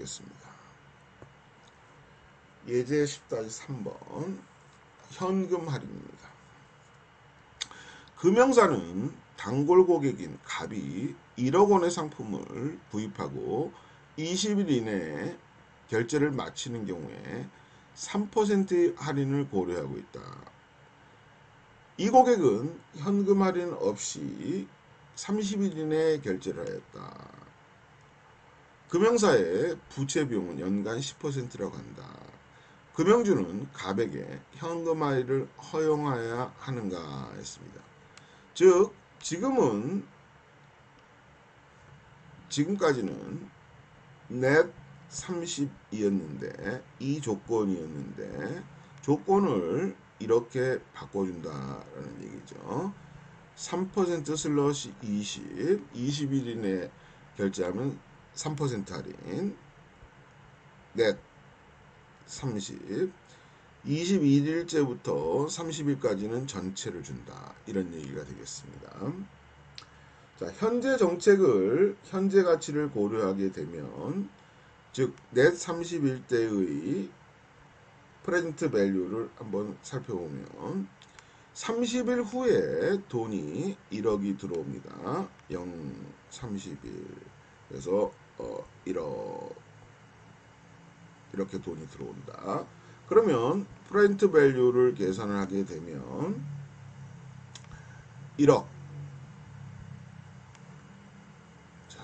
보겠습니다. 예제 10-3번 현금 할인입니다. 금형사는 단골 고객인 갑이 1억 원의 상품을 구입하고 20일 이내에 결제를 마치는 경우에 3%의 할인을 고려하고 있다. 이 고객은 현금 할인 없이 30일 이내에 결제를 하였다. 금형사의 부채 비용은 연간 10%라고 한다. 금형주는 갑에게 현금 할인을 허용하여야 하는가 했습니다. 즉 지금까지는 넷 30이었는데 이 조건이었는데 조건을 이렇게 바꿔준다라는 얘기죠. 3% 슬러시 20일 이내 결제하면 3% 할인, 넷 30, 21일째부터 30일까지는 전체를 준다. 이런 얘기가 되겠습니다. 자, 현재 가치를 고려하게 되면, 즉, 넷 31대의 프레젠트 밸류를 한번 살펴보면, 30일 후에 돈이 1억이 들어옵니다. 30일. 그래서, 1억. 이렇게 돈이 들어온다. 그러면 프레젠트 밸류를 계산을 하게 되면 1억. 자,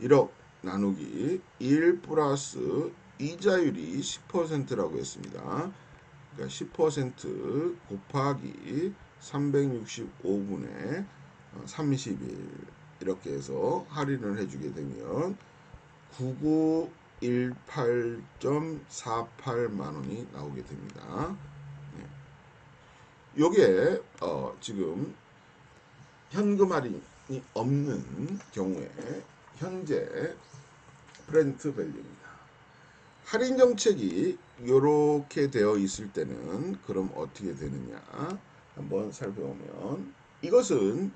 1억 나누기 1 플러스 이자율이 10%라고 했습니다. 그러니까 10% 곱하기 365분의 30일 이렇게 해서 할인을 해주게 되면 9918.48만원이 나오게 됩니다. 요게 지금 현금 할인이 없는 경우에 현재 프레젠트 밸류입니다. 할인 정책이 이렇게 되어 있을 때는 그럼 어떻게 되느냐 한번 살펴보면, 이것은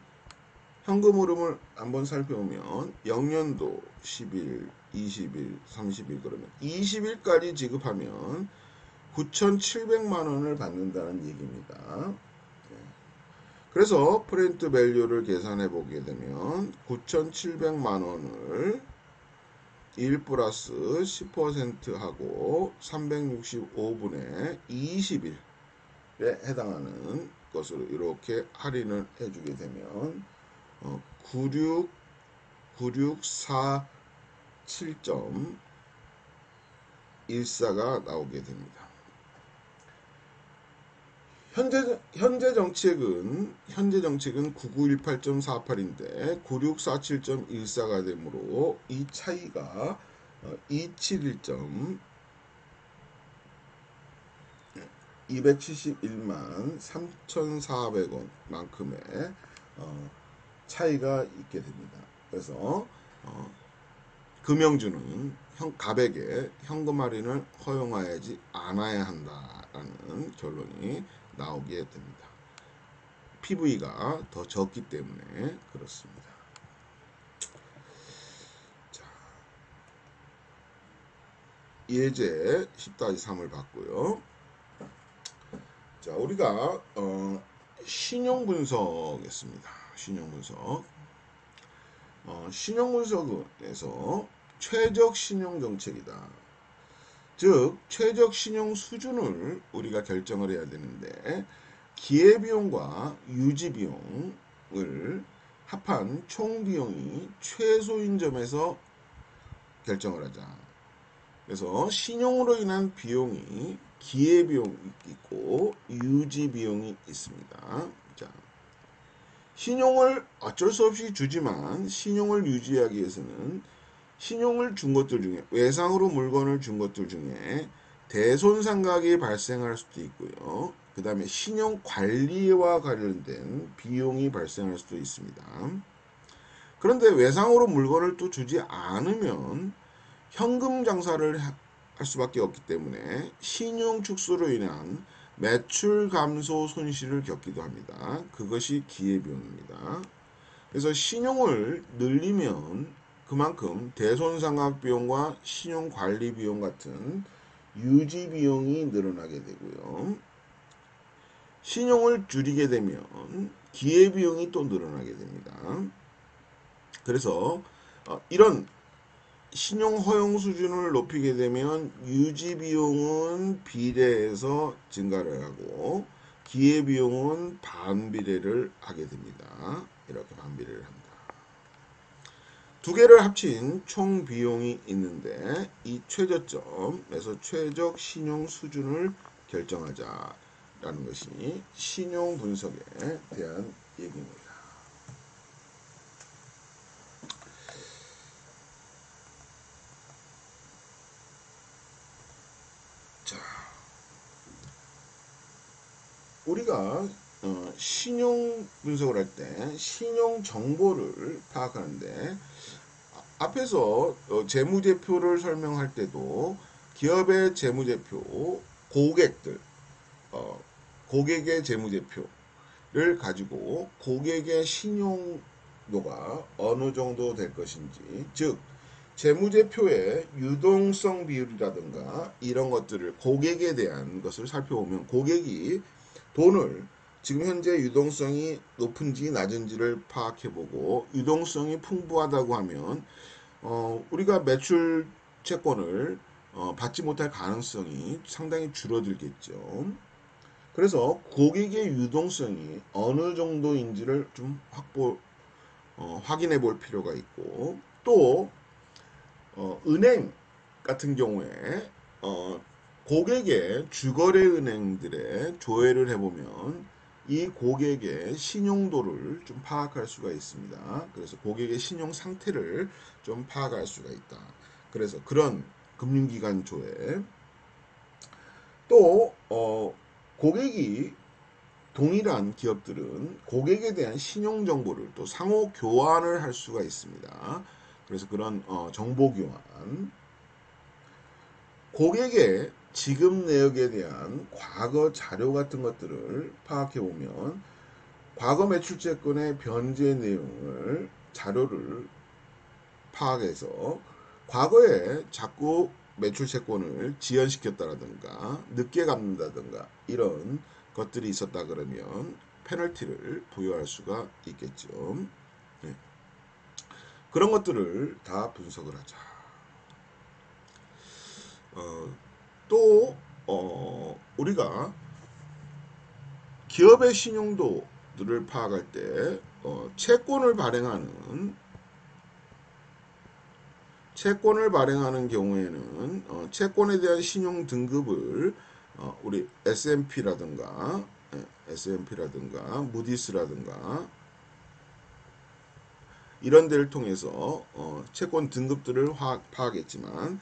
현금 흐름을 한번 살펴보면 0년도 10일, 20일, 30일 그러면 20일까지 지급하면 9,700만원을 받는다는 얘기입니다. 그래서 프레젠트 밸류를 계산해 보게 되면 9,700만원을 1 플러스 10% 하고 365분의 20일에 해당하는 것으로 이렇게 할인을 해주게 되면 9647.14가 나오게 됩니다. 현재 정책은 9918.48인데 9647.14가 되므로 이 차이가 271만 3,400원 만큼의 차이가 있게 됩니다. 그래서 금형주는 갑에게 현금 할인을 허용하지 않아야 한다라는 결론이 나오게 됩니다. PV가 더 적기 때문에 그렇습니다. 자, 예제 10-3을 봤고요. 자, 우리가 신용 분석했습니다. 신용 분석에서 최적 신용 정책이다. 즉 최적 신용 수준을 우리가 결정을 해야 되는데, 기회비용과 유지비용을 합한 총비용이 최소인 점에서 결정을 하자. 그래서 신용으로 인한 비용이 기회비용이 있고 유지비용이 있습니다. 자, 신용을 어쩔 수 없이 주지만 신용을 유지하기 위해서는 신용을 준 것들 중에, 외상으로 물건을 준 것들 중에 대손상각이 발생할 수도 있고요. 그 다음에 신용 관리와 관련된 비용이 발생할 수도 있습니다. 그런데 외상으로 물건을 또 주지 않으면 현금 장사를 할 수밖에 없기 때문에 신용 축소로 인한 매출 감소 손실을 겪기도 합니다. 그것이 기회비용입니다. 그래서 신용을 늘리면 그만큼 대손상각 비용과 신용관리 비용 같은 유지 비용이 늘어나게 되고요. 신용을 줄이게 되면 기회비용이 또 늘어나게 됩니다. 그래서 이런 신용 허용 수준을 높이게 되면 유지 비용은 비례해서 증가를 하고 기회 비용은 반비례를 하게 됩니다. 이렇게 반비례를 합니다. 두 개를 합친 총 비용이 있는데 이 최저점에서 최적 신용 수준을 결정하자라는 것이 신용 분석에 대한 얘기입니다. 자, 우리가 신용 분석을 할 때 신용 정보를 파악하는데 앞에서 재무제표를 설명할 때도 기업의 재무제표, 고객들, 고객의 재무제표를 가지고 고객의 신용도가 어느 정도 될 것인지, 즉 재무제표의 유동성 비율이라든가 이런 것들을 고객에 대한 것을 살펴보면 고객이 돈을 지금 현재 유동성이 높은지 낮은지를 파악해보고 유동성이 풍부하다고 하면 우리가 매출 채권을 받지 못할 가능성이 상당히 줄어들겠죠. 그래서 고객의 유동성이 어느 정도인지를 좀 확인해 볼 필요가 있고 또 은행 같은 경우에 고객의 주거래 은행들의 조회를 해보면 이 고객의 신용도를 좀 파악할 수가 있습니다. 그래서 고객의 신용 상태를 좀 파악할 수가 있다. 그래서 그런 금융기관 조회 또 고객이 동일한 기업들은 고객에 대한 신용 정보를 또 상호 교환을 할 수가 있습니다. 그래서 그런 정보 교환 고객의 지급 내역에 대한 과거 자료 같은 것들을 파악해 보면 과거 매출채권의 변제 내용을 자료를 파악해서 과거에 자꾸 매출채권을 지연시켰다라든가 늦게 갚는다든가 이런 것들이 있었다 그러면 페널티를 부여할 수가 있겠죠. 네. 그런 것들을 다 분석을 하자. 또 우리가 기업의 신용도들을 파악할 때 채권을 발행하는 경우에는 채권에 대한 신용 등급을 우리 S&P라든가 무디스라든가 이런 데를 통해서 채권 등급들을 파악했지만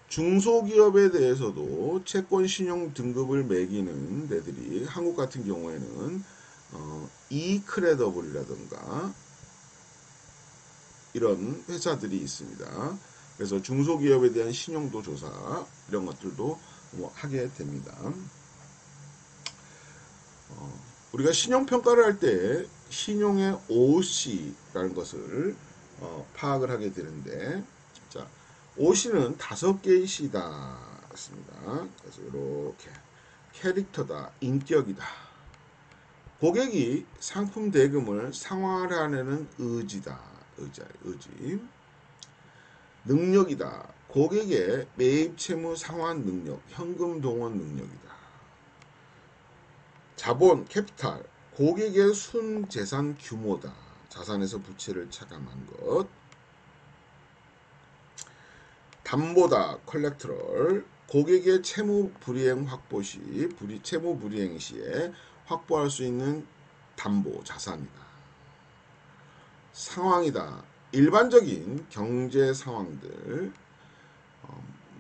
중소기업에 대해서도 채권 신용 등급을 매기는 데들이 한국 같은 경우에는 이크레더블이라든가 이런 회사들이 있습니다. 그래서 중소기업에 대한 신용도 조사 이런 것들도 하게 됩니다. 우리가 신용평가를 할 때 신용의 OC라는 것을 파악을 하게 되는데 자, OC는 5개의 C다 습니다. 그래서 이렇게 캐릭터다, 인격이다. 고객이 상품 대금을 상환하려는 의지다. 의지. 능력이다. 고객의 매입 채무 상환 능력, 현금 동원 능력이다. 자본, 캐피탈. 고객의 순재산 규모다. 자산에서 부채를 차감한 것. 담보다. 컬렉터럴. 고객의 채무 불이행 시에 확보할 수 있는 담보, 자산이다. 상황이다. 일반적인 경제 상황들.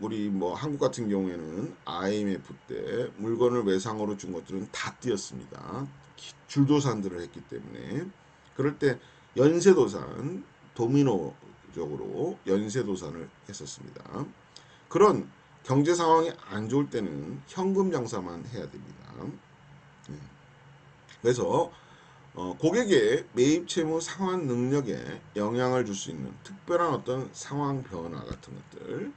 우리 한국 같은 경우에는 IMF 때 물건을 외상으로 준 것들은 다 뛰었습니다. 줄도산들을 했기 때문에. 그럴 때 연쇄도산, 도미노적으로 연쇄도산을 했었습니다. 그런 경제 상황이 안 좋을 때는 현금 장사만 해야 됩니다. 그래서 고객의 매입 채무 상환 능력에 영향을 줄 수 있는 특별한 어떤 상황 변화 같은 것들.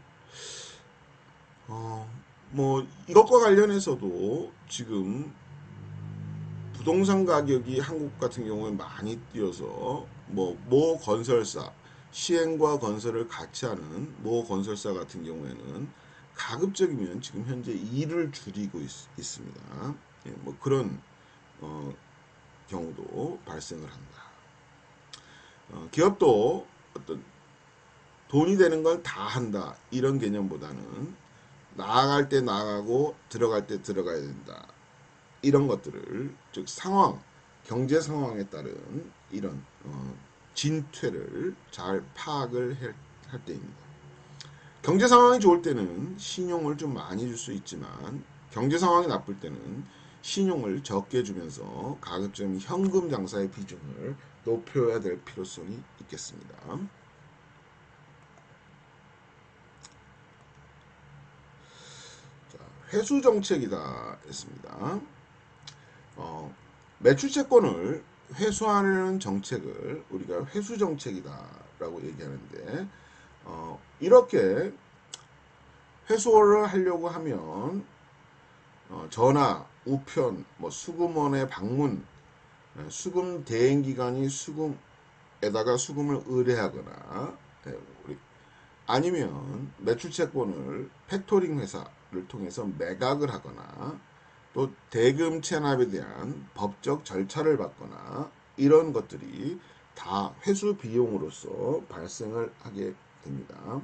뭐 이것과 관련해서도 지금 부동산 가격이 한국 같은 경우에 많이 뛰어서 모 건설사, 시행과 건설을 같이 하는 모 건설사 같은 경우에는 가급적이면 지금 현재 일을 줄이고 있습니다. 예, 뭐 그런 경우도 발생을 한다. 기업도 어떤 돈이 되는 걸 다 한다 이런 개념보다는 나아갈 때 나아가고 들어갈 때 들어가야 된다. 이런 것들을 즉 상황, 경제 상황에 따른 이런 진퇴를 잘 파악을 할 때입니다. 경제 상황이 좋을 때는 신용을 좀 많이 줄 수 있지만 경제 상황이 나쁠 때는 신용을 적게 주면서 가급적 현금 장사의 비중을 높여야 될 필요성이 있겠습니다. 자, 회수 정책이다 했습니다. 매출채권을 회수하는 정책을 우리가 회수 정책이다라고 얘기하는데 이렇게 회수를 하려고 하면 전화, 우편, 수금원의 방문, 수금 대행 기관이 수금에다가 수금을 의뢰하거나 아니면 매출채권을 팩토링 회사를 통해서 매각을 하거나 또 대금 체납에 대한 법적 절차를 받거나 이런 것들이 다 회수 비용으로서 발생을 하게 됩니다.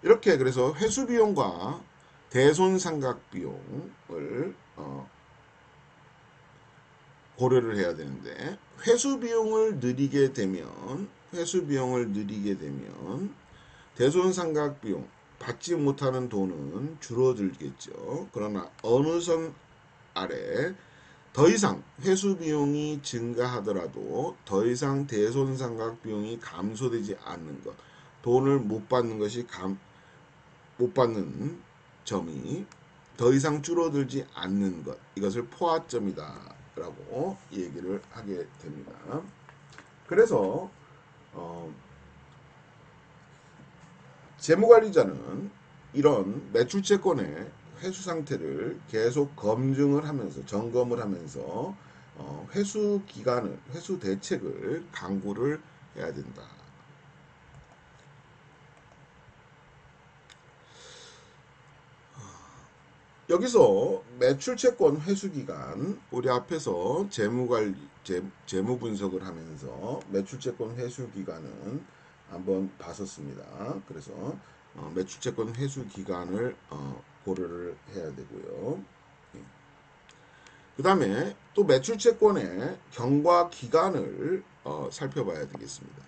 이렇게 그래서 회수 비용과 대손상각 비용을 고려를 해야 되는데 회수 비용을 느리게 되면 대손상각 비용 받지 못하는 돈은 줄어들겠죠. 그러나 어느 선 아래 더 이상 회수 비용이 증가하더라도 더 이상 대손상각 비용이 감소되지 않는 것, 돈을 못 받는 것이 못 받는 점이 더 이상 줄어들지 않는 것, 이것을 포화점이다 라고 얘기를 하게 됩니다. 그래서 재무관리자는 이런 매출채권의 회수 상태를 계속 검증을 하면서 점검을 하면서 회수 기간을 회수 대책을 강구를 해야 된다. 여기서 매출채권 회수 기간 우리 앞에서 재무관리 재무 분석을 하면서 매출채권 회수 기간은 한번 봤었습니다. 그래서 매출채권 회수 기간을 고려를 해야 되고요. 그 다음에 또 매출채권의 경과 기간을 살펴봐야 되겠습니다.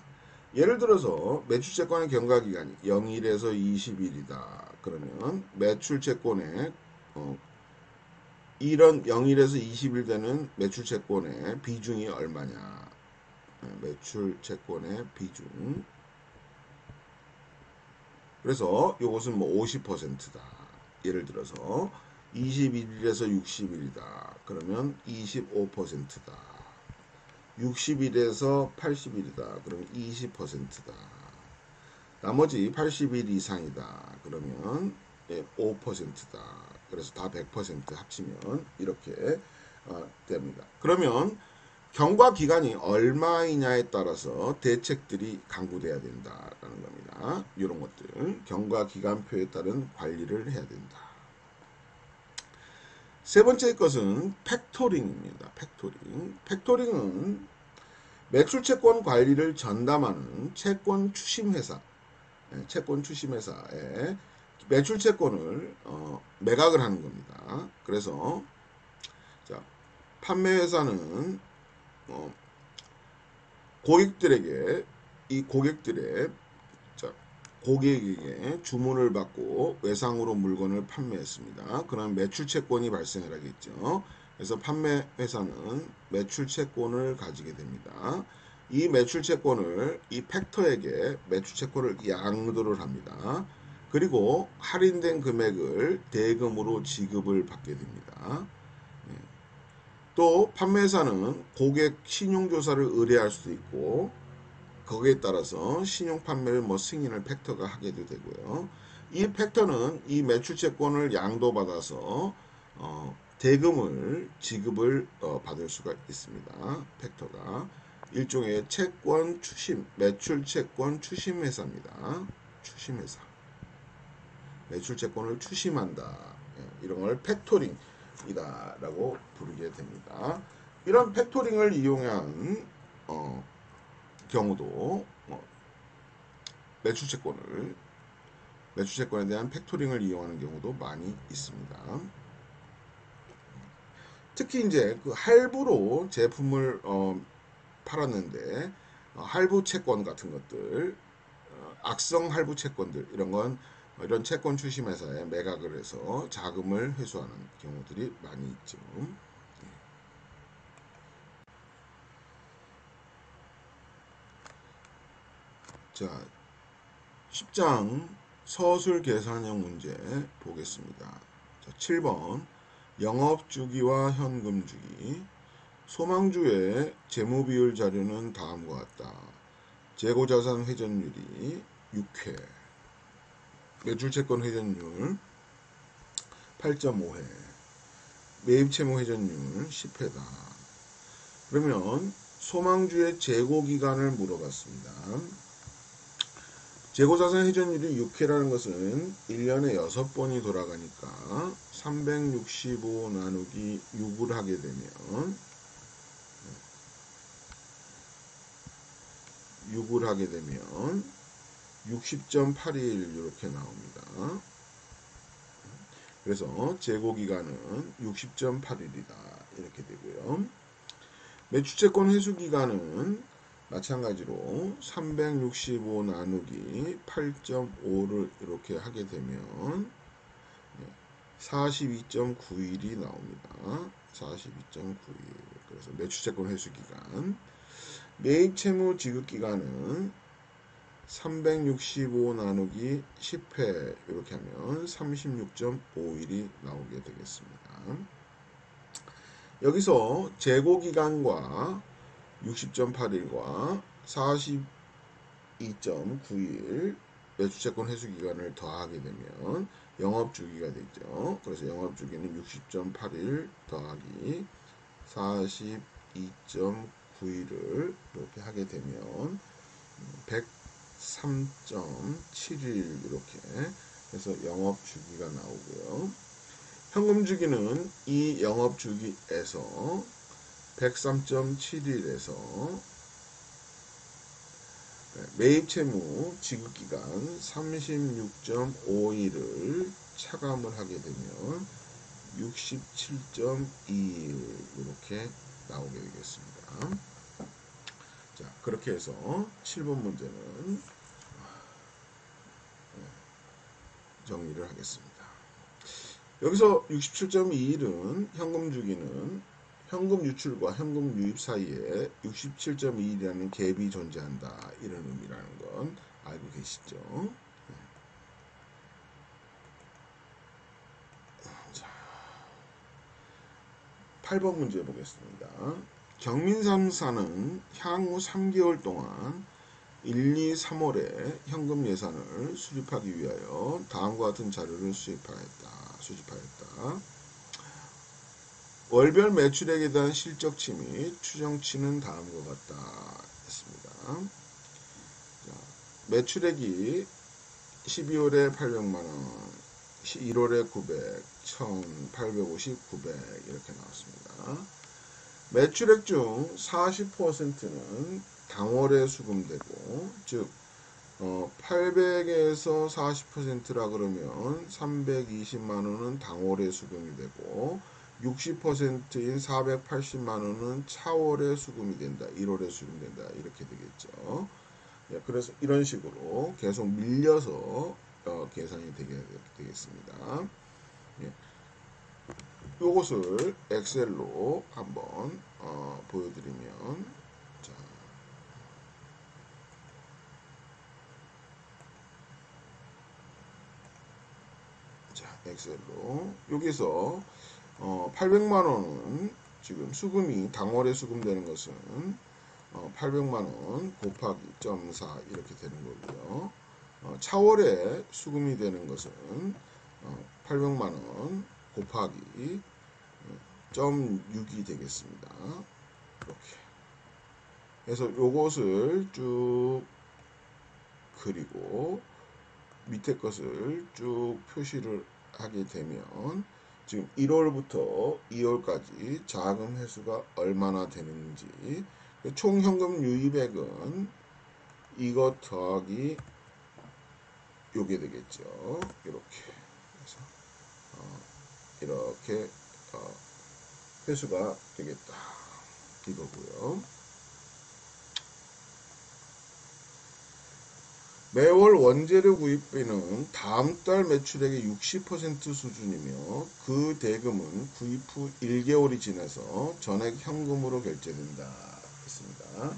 예를 들어서 매출채권의 경과 기간이 0일에서 20일이다. 그러면 매출채권의 이런 0일에서 20일 되는 매출채권의 비중이 얼마냐. 매출채권의 비중. 그래서 이것은 50%다. 예를 들어서 21일에서 60일이다. 그러면 25%다. 60일에서 80일이다. 그러면 20%다. 나머지 80일 이상이다. 그러면 5%다. 그래서 다 100% 합치면 이렇게 됩니다. 그러면 경과 기간이 얼마이냐에 따라서 대책들이 강구돼야 된다라는 겁니다. 이런 것들 경과 기간표에 따른 관리를 해야 된다. 세 번째 것은 팩토링입니다. 팩토링은 매출채권 관리를 전담하는 채권 추심회사에 매출채권을 매각을 하는 겁니다. 그래서 자, 판매회사는 고객들에게 고객에게 주문을 받고 외상으로 물건을 판매했습니다. 그럼 매출채권이 발생을 하겠죠. 그래서 판매회사는 매출채권을 가지게 됩니다. 이 매출채권을 이 팩터에게 매출채권을 양도를 합니다. 그리고 할인된 금액을 대금으로 지급을 받게 됩니다. 또 판매사는 고객 신용조사를 의뢰할 수도 있고 거기에 따라서 신용 판매를 뭐 승인을 팩터가 하게도 되고요. 이 팩터는 이 매출채권을 양도받아서 대금을 지급을 받을 수가 있습니다. 팩터가 일종의 채권 추심, 매출채권 추심회사입니다. 추심회사. 매출채권을 추심한다. 이런 걸 팩토링이다라고 부르게 됩니다. 이런 팩토링을 이용한 경우도 매출채권에 대한 팩토링을 이용하는 경우도 많이 있습니다. 특히 이제 그 할부로 제품을 팔았는데 할부 채권 같은 것들, 악성 할부 채권들 이런 채권 추심회사에 매각을 해서 자금을 회수하는 경우들이 많이 있죠. 자, 10장 서술 계산형 문제 보겠습니다. 자, 7번 영업주기와 현금주기. 소망주의 재무비율 자료는 다음과 같다. 재고자산 회전율이 6회, 매출채권 회전율 8.5회, 매입채무 회전율 10회다. 그러면 소망주의 재고기간을 물어봤습니다. 재고자산 회전율이 6회라는 것은 1년에 6번이 돌아가니까 365 나누기 6을 하게 되면 60.81 이렇게 나옵니다. 그래서 재고기간은 60.81이다 이렇게 되고요. 매출채권 회수기간은 마찬가지로 365 나누기 8.5를 이렇게 하게 되면 42.91이 나옵니다. 42.91. 그래서 매출채권 회수기간. 매입채무 지급기간은 365 나누기 10회 이렇게 하면 36.51이 나오게 되겠습니다. 여기서 재고기간과 60.81과 42.91 매출채권 회수기간을 더하게 되면 영업주기가 되죠. 그래서 영업주기는 60.81 더하기 42.91을 이렇게 하게 되면 103.71 이렇게 해서 영업주기가 나오고요. 현금주기는 이 영업주기에서 103.71에서 매입채무 지급기간 36.51을 차감을 하게 되면 67.21 이렇게 나오게 되겠습니다. 자, 그렇게 해서 7번 문제는 정리를 하겠습니다. 여기서 67.21은 현금주기는 현금 유출과 현금 유입 사이에 67.21이라는 갭이 존재한다. 이런 의미라는 건 알고 계시죠? 자, 8번 문제 보겠습니다. 경민상사는 향후 3개월 동안 1, 2, 3월에 현금 예산을 수립하기 위하여 다음과 같은 자료를 수집하였다. 월별 매출액에 대한 실적치 및 추정치는 다음과 같다 했습니다. 자, 매출액이 12월에 800만원, 1월에 900, 1850, 900 이렇게 나왔습니다. 매출액 중 40%는 당월에 수금되고, 즉 800에서 40%라 그러면 320만원은 당월에 수금이 되고 60%인 480만원은 차월에 수금이 된다. 1월에 수금된다. 이렇게 되겠죠. 그래서 이런 식으로 계속 밀려서 계산이 되겠습니다. 이것을 엑셀로 한번 보여드리면, 자, 엑셀로 여기서 800만원은 지금 수금이 당월에 수금되는 것은 800만원 곱하기 0.4 이렇게 되는 거고요. 차월에 수금이 되는 것은 800만원 곱하기 0.6이 되겠습니다. 이렇게 그래서 요것을 쭉 그리고 밑에 것을 쭉 표시를 하게 되면 지금 1월부터 2월까지 자금 회수가 얼마나 되는지 총 현금 유입액은 이것 더하기 요게 되겠죠. 이렇게 그래서 이렇게 회수가 되겠다 이거고요. 매월 원재료 구입비는 다음 달 매출액의 60% 수준이며 그 대금은 구입 후 1개월이 지나서 전액 현금으로 결제된다 했습니다.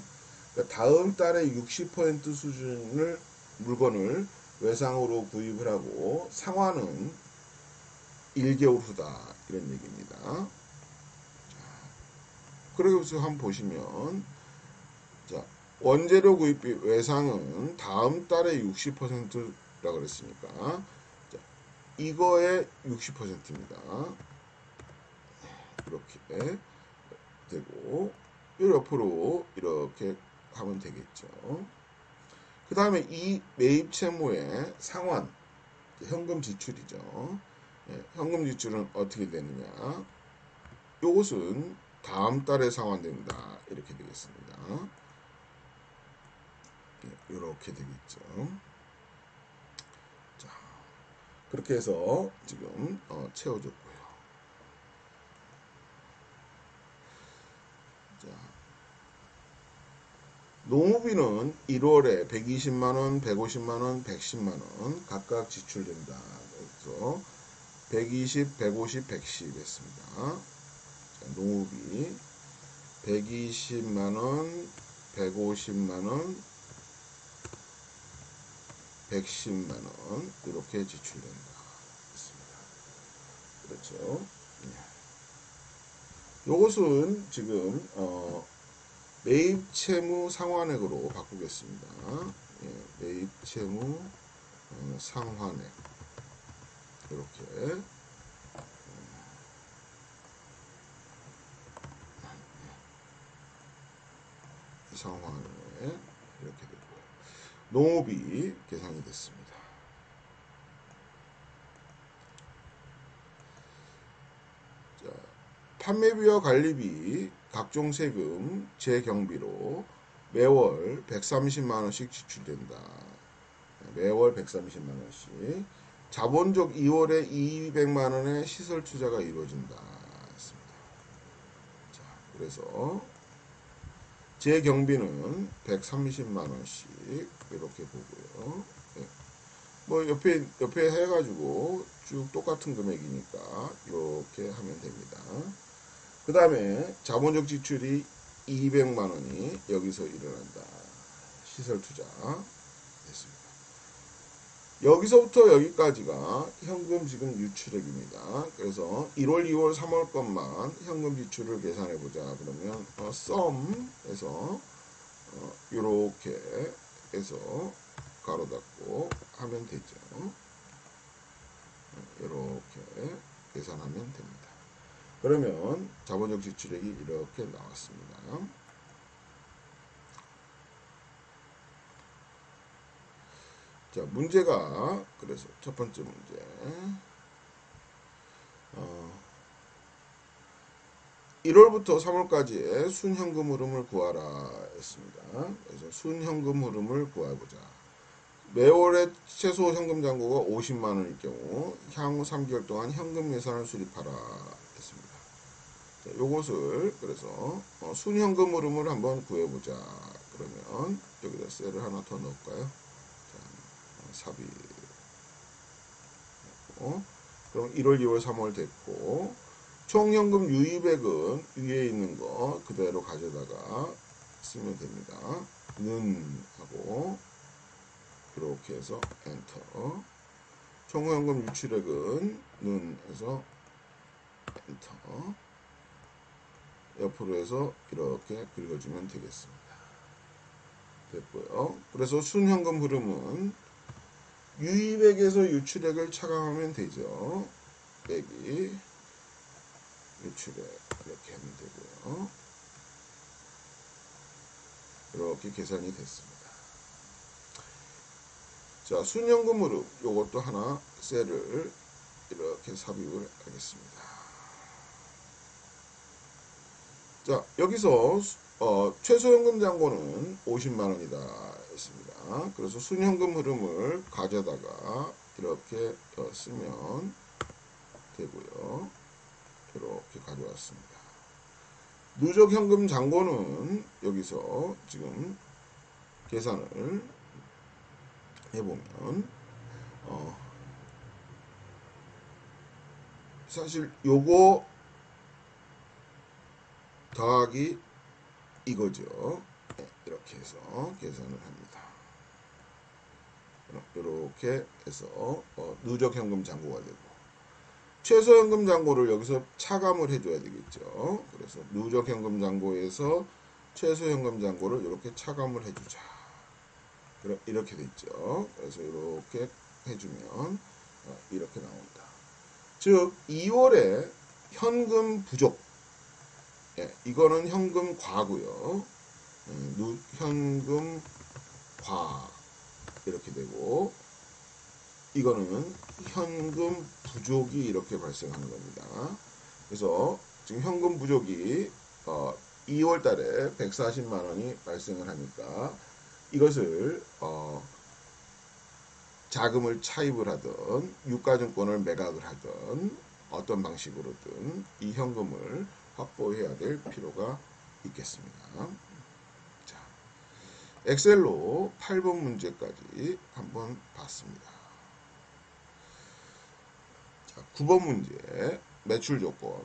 그러니까 다음 달에 60% 수준을 물건을 외상으로 구입을 하고 상환은 1개월 후다 이런 얘기입니다. 그래서 한번 보시면 자, 원재료 구입비 외상은 다음 달에 60%라 그랬으니까 자, 이거의 60%입니다. 이렇게 되고 이 옆으로 이렇게 하면 되겠죠. 그 다음에 이 매입 채무의 상환 현금 지출이죠. 현금 지출은 어떻게 되느냐? 이것은 다음 달에 상환된다 이렇게 되겠습니다. 이렇게 되겠죠. 자, 그렇게 해서 지금 채워줬고요. 자, 농후비는 1월에 120만원, 150만원, 110만원 각각 지출된다. 그래서 120, 150, 110 했습니다. 자, 농후비 120만원, 150만원, 110만원 이렇게 지출된다. 그렇죠. 요것은 지금 매입 채무 상환액으로 바꾸겠습니다. 매입 채무 상환액 이렇게 상환액 이렇게 되고요. 농후비 계산이 됐습니다. 자, 판매비와 관리비, 각종 세금, 재경비로 매월 130만원씩 지출된다. 매월 130만원씩. 자본적 2월에 200만원의 시설 투자가 이루어진다. 했습니다. 자, 그래서 재경비는 130만원씩 이렇게 보고요. 뭐 옆에 해가지고 쭉 똑같은 금액이니까 이렇게 하면 됩니다. 그 다음에 자본적 지출이 200만원이 여기서 일어난다. 시설 투자 됐습니다. 여기서부터 여기까지가 현금 지금 유출액입니다. 그래서 1월, 2월, 3월 것만 현금 지출을 계산해 보자. 그러면 썸에서 이렇게 해서 가로 닫고 하면 되죠. 이렇게 계산하면 됩니다. 그러면 자본적 지출액이 이렇게 나왔습니다. 자, 문제가 그래서 첫 번째 문제 1월부터 3월까지의 순현금 흐름을 구하라 했습니다. 그래서 순현금 흐름을 구해보자. 매월의 최소 현금 잔고가 50만원일 경우 향후 3개월 동안 현금 예산을 수립하라 했습니다. 자, 요것을 그래서 순현금 흐름을 한번 구해보자. 그러면 여기다 셀을 하나 더 넣을까요? 자, 삽입. 그럼 1월, 2월, 3월 됐고 총 현금 유입액은 위에 있는 거 그대로 가져다가 쓰면 됩니다. 는 하고 이렇게 해서 엔터. 총 현금 유출액은 는 해서 엔터. 옆으로 해서 이렇게 긁어주면 되겠습니다. 됐고요. 그래서 순현금 흐름은 유입액에서 유출액을 차감하면 되죠. 빼기 유출액 이렇게 하면 되고요. 이렇게 계산이 됐습니다. 자, 순현금 흐름 요것도 하나 셀을 이렇게 삽입을 하겠습니다. 자, 여기서 최소현금 잔고는 50만원이다 했습니다. 그래서 순현금 흐름을 가져다가 이렇게 쓰면 되고요. 이렇게 가져왔습니다. 누적 현금 잔고는 여기서 지금 계산을 해보면 사실 요거 더하기 이거죠. 네, 이렇게 해서 계산을 합니다. 이렇게 해서 누적 현금 잔고가 되고 최소 현금 잔고를 여기서 차감을 해줘야 되겠죠. 그래서 누적 현금 잔고에서 최소 현금 잔고를 이렇게 차감을 해주자. 이렇게 됐죠. 그래서 이렇게 해주면 이렇게 나온다. 즉 2월에 현금 부족. 예, 이거는 현금 과고요. 현금 과 이렇게 되고 이거는 현금 부족이 이렇게 발생하는 겁니다. 그래서 지금 현금 부족이 2월 달에 140만 원이 발생을 하니까 이것을 자금을 차입을 하든 유가증권을 매각을 하든 어떤 방식으로든 이 현금을 확보해야 될 필요가 있겠습니다. 자, 엑셀로 8번 문제까지 한번 봤습니다. 자, 9번 문제 매출 조건.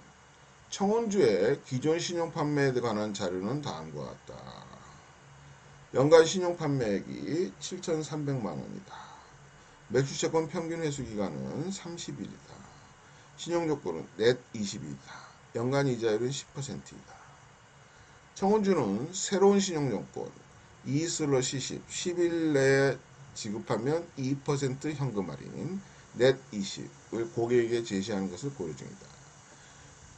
청원주의 기존 신용 판매에 관한 자료는 다음과 같다. 연간 신용 판매액이 7,300만 원이다. 매출채권 평균 회수 기간은 30일이다. 신용 조건은 넷 20이다. 연간 이자율은 10%이다. 청원주는 새로운 신용 조건 2/10 10일 내에 지급하면 2% 현금 할인 넷 20을 고객에게 제시하는 것을 고려 중이다.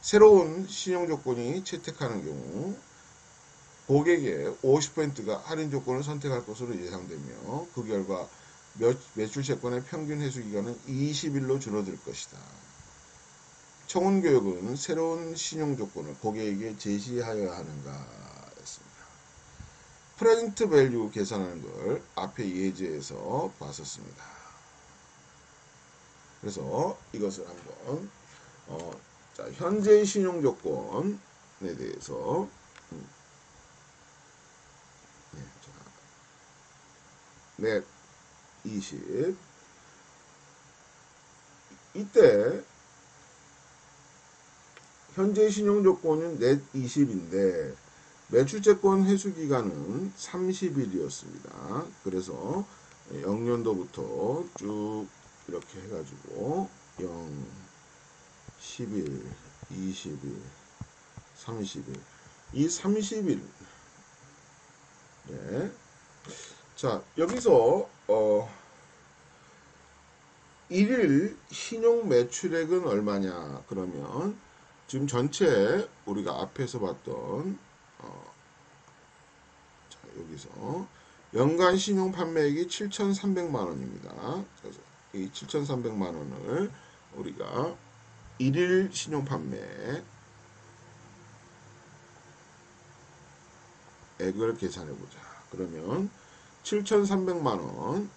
새로운 신용 조건이 채택하는 경우 고객의 50%가 할인 조건을 선택할 것으로 예상되며 그 결과 매출 채권의 평균 회수 기간은 20일로 줄어들 것이다. 청원교육은 새로운 신용 조건을 고객에게 제시하여야 하는가 했습니다. 프레젠트 밸류 계산하는 걸 앞에 예제에서 봤었습니다. 그래서 이것을 한번 자, 현재 신용 조건에 대해서 넷 20 이때 현재 신용 조건은 넷 20인데 매출채권 회수 기간은 30일이었습니다. 그래서 0년도부터 쭉 이렇게 해가지고 0, 10일, 20일, 30일 이 30일 네. 자, 여기서 1일 신용 매출액은 얼마냐 그러면 지금 전체 우리가 앞에서 봤던 자, 여기서 연간 신용 판매액이 7,300만 원입니다. 그래서 이 7,300만 원을 우리가 1일 신용 판매 액을 계산해 보자. 그러면 7,300만 원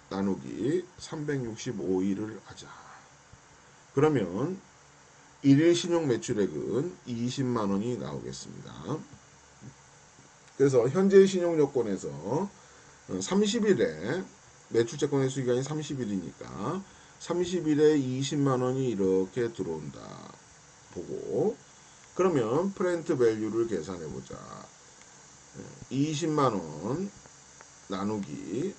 나누기 365일을 하자. 그러면 1일 신용 매출액은 20만 원이 나오겠습니다. 그래서 현재 신용 조건에서 30일에 매출채권 회수 기간이 30일이니까 30일에 20만 원이 이렇게 들어온다 보고 그러면 프레젠트 밸류를 계산해 보자. 20만 원 나누기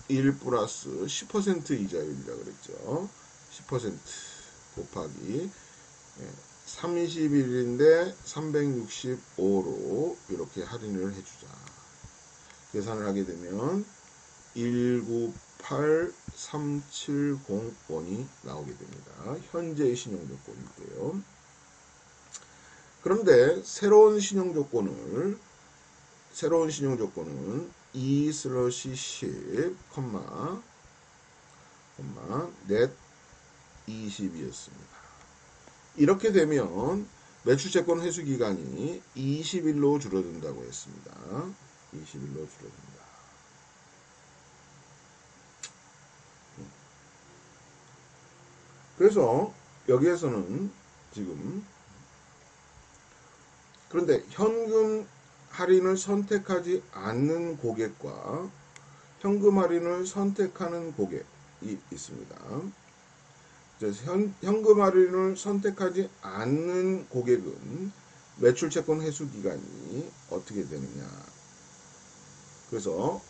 1 플러스 10% 이자율이라고 그랬죠. 10% 곱하기 30일인데 365로 이렇게 할인을 해주자. 계산을 하게 되면 198370원이 나오게 됩니다. 현재의 신용조건인데요. 그런데 새로운 신용조건은 2/10, 넷 20이었습니다. 이렇게 되면 매출채권 회수기간이 20일로 줄어든다고 했습니다. 20일로 줄어든다. 그래서 여기에서는 지금 그런데 현금 할인을 선택하지 않는 고객과 현금 할인을 선택하는 고객이 있습니다. 현금 할인을 선택하지 않는 고객은 매출채권 회수기간이 어떻게 되느냐. 그래서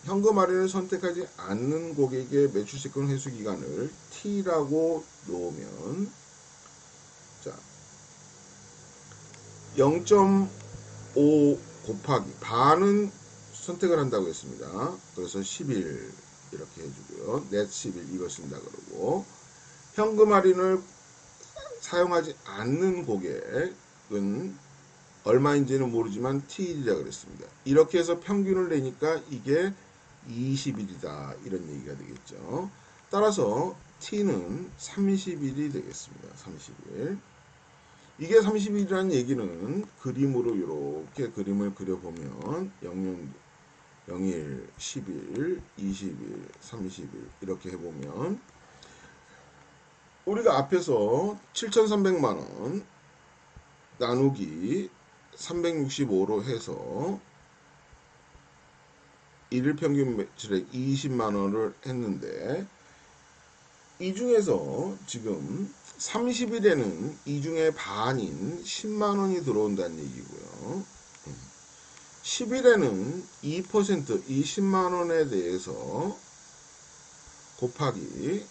현금 할인을 선택하지 않는 고객의 매출채권 회수기간을 T라고 놓으면 자 0.5 곱하기 반은 선택을 한다고 했습니다. 그래서 10일 이렇게 해주고요. 넷 10일 이걸 쓴다 그러고 현금 할인을 사용하지 않는 고객은 얼마인지는 모르지만 T일이라 그랬습니다. 이렇게 해서 평균을 내니까 이게 20일이다 이런 얘기가 되겠죠. 따라서 T는 30일이 되겠습니다. 30일. 이게 30일이라는 얘기는 그림으로 이렇게 그림을 그려보면 0일, 10일, 20일, 30일 이렇게 해보면 우리가 앞에서 7,300만원 나누기 365로 해서 일일 평균 매출액 20만원을 했는데 이 중에서 지금 30일에는 이 중에 반인 10만원이 들어온다는 얘기고요. 10일에는 2% 이 10만원에 대해서 곱하기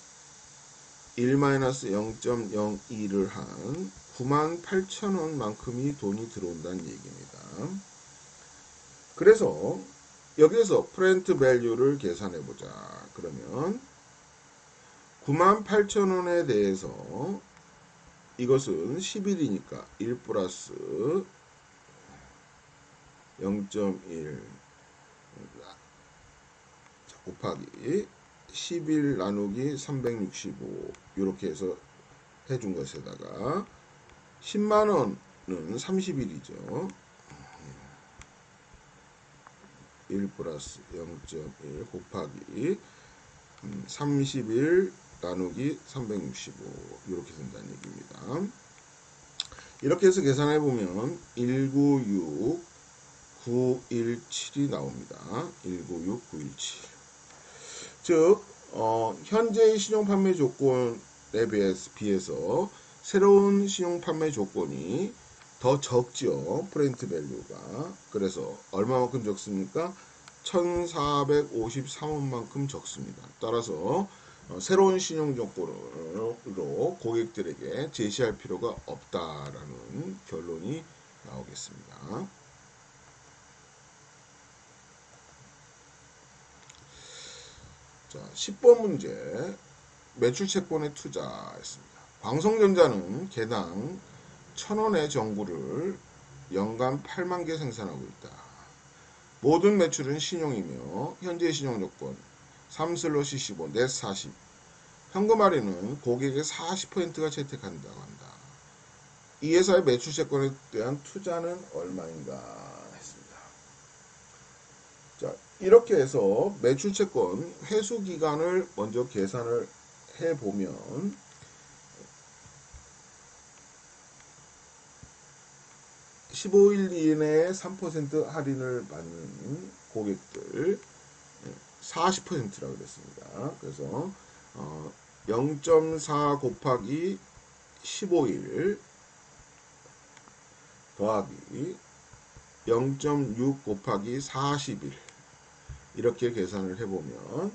1-0.02를 한 98,000원만큼이 돈이 들어온다는 얘기입니다. 그래서 여기에서 프렌트 밸류를 계산해 보자. 그러면 98,000원에 대해서 이것은 10일이니까 1 플러스 0.1 곱하기 10일 나누기 365 이렇게 해서 해준 것에다가 10만원은 30일이죠. 1 플러스 0.1 곱하기 30일 나누기 365 이렇게 된다는 얘기입니다. 이렇게 해서 계산해 보면 196917이 나옵니다. 196917. 즉 현재의 신용 판매 조건에 비해서 새로운 신용 판매 조건이 더 적죠. 프렌트 밸류가. 그래서 얼마만큼 적습니까? 1453원만큼 적습니다. 따라서 새로운 신용 조건으로 고객들에게 제시할 필요가 없다라는 결론이 나오겠습니다. 자, 10번 문제. 매출채권에 투자했습니다. 광성전자는 개당 1,000원의 정구를 연간 8만 개 생산하고 있다. 모든 매출은 신용이며 현재 신용조건 3/15 넷 40. 현금 할인은 고객의 40%가 채택한다고 한다. 이 회사의 매출채권에 대한 투자는 얼마인가 했습니다. 자, 이렇게 해서 매출채권 회수기간을 먼저 계산을 해보면 15일 이내에 3% 할인을 받는 고객들 40%라고 그랬습니다. 그래서 0.4 곱하기 15일 더하기 0.6 곱하기 40일 이렇게 계산을 해보면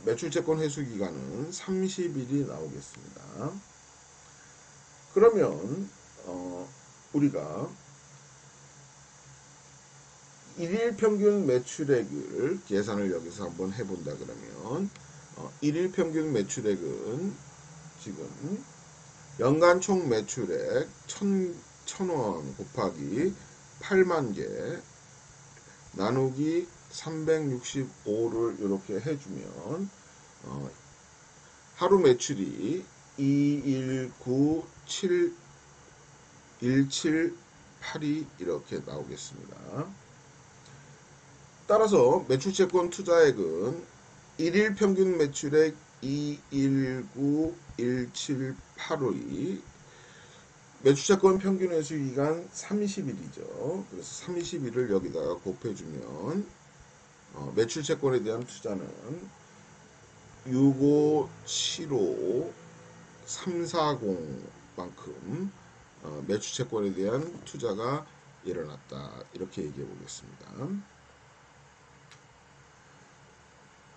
매출채권 회수기간은 30일이 나오겠습니다. 그러면 우리가 일일 평균 매출액을 계산을 여기서 한번 해본다 그러면 일일 평균 매출액은 지금 연간 총 매출액 1,000원 곱하기 8만 개 나누기 365를 이렇게 해주면 하루 매출이 219,71782 이렇게 나오겠습니다. 따라서 매출채권 투자액은 일일 평균 매출액 219,178이 매출채권 평균 회수기간 30일이죠. 그래서 30일을 여기다가 곱해주면 매출채권에 대한 투자는 6575340만큼 매출채권에 대한 투자가 일어났다. 이렇게 얘기해 보겠습니다.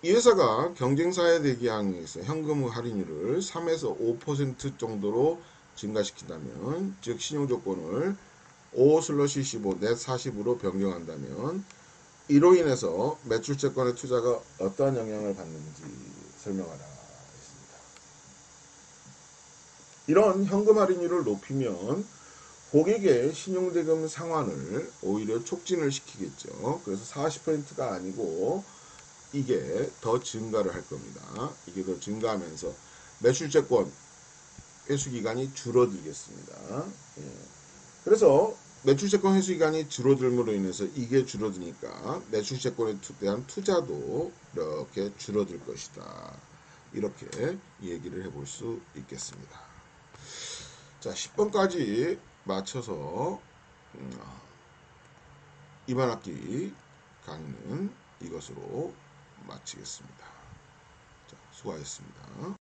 이 회사가 경쟁사에 대비하면서 현금 할인율을 3에서 5% 정도로 증가시킨다면, 즉 신용조건을 5/15 넷 40으로 변경한다면 이로 인해서 매출채권의 투자가 어떠한 영향을 받는지 설명하라 했습니다. 이런 현금 할인율을 높이면 고객의 신용대금 상환을 오히려 촉진을 시키겠죠. 그래서 40%가 아니고 이게 더 증가를 할 겁니다. 이게 더 증가하면서 매출채권 회수기간이 줄어들겠습니다. 예. 그래서 매출채권 회수기간이 줄어들므로 인해서 이게 줄어드니까 매출채권에 대한 투자도 이렇게 줄어들 것이다. 이렇게 얘기를 해볼 수 있겠습니다. 자, 10번까지 맞춰서 이번 학기 강의는 이것으로 마치겠습니다. 자, 수고하셨습니다.